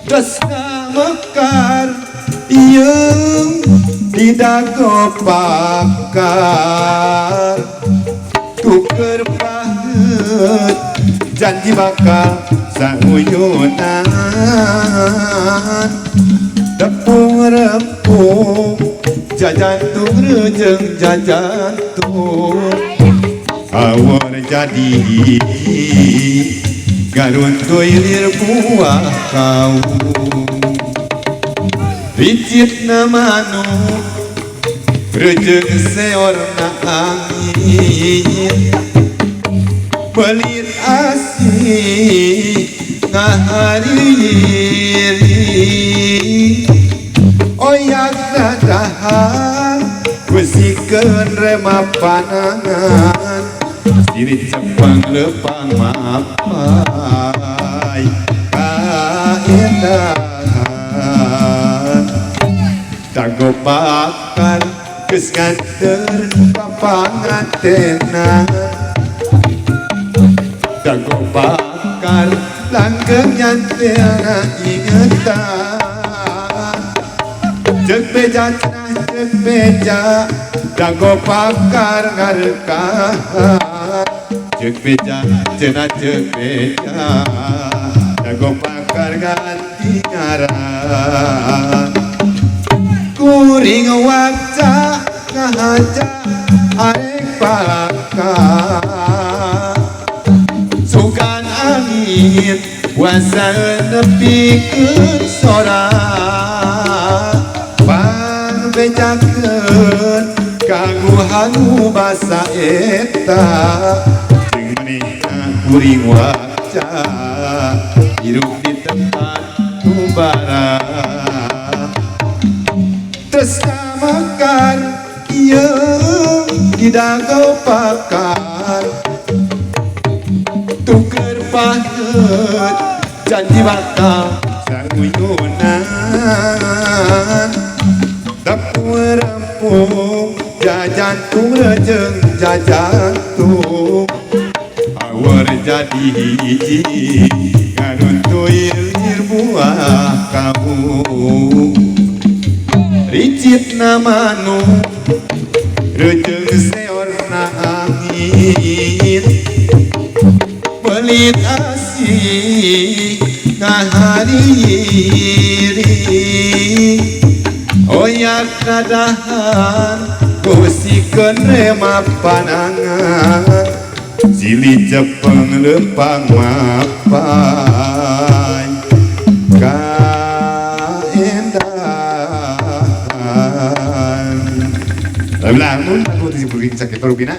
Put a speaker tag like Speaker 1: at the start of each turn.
Speaker 1: Tresna mekar yang didago pakar tuker pahet janji bakal sauyunan tepung rempung jajantung rejeng jajantung awar jadi garun toilir buah kau ricit namanu rejeng seorna angin belit asih ngahariri oyak dadahan kusikeun rema panangan sirit cepang lepang mapai kaendahan tago pakar geus nganter papangan tenan dago bakar langgeng nyantena ingetan jeung beja cenah jeung beja dago bakar ngarekaan jeung beja cenah jeung beja dago bakar ganti ngaran kuring wajah ngahaja arek palaka sugan angin puasa nepikeun sora pangbejakeun kanggo hanu basa eta jeung manehna kuring wajah hirup di tempat kubara tresna mekar ieu didago pakar tuker pahet janji bakal sauyunan tepung rempung jajantung rejeng jajantung awar jadi garun toilir buah kamu ricit namanu rejeng seorna angin belit asih ngahariri oyak dadahan kusikeun rema panangan silih cepeng lempang mapai kaendahan lamun aku disebut sakit perubina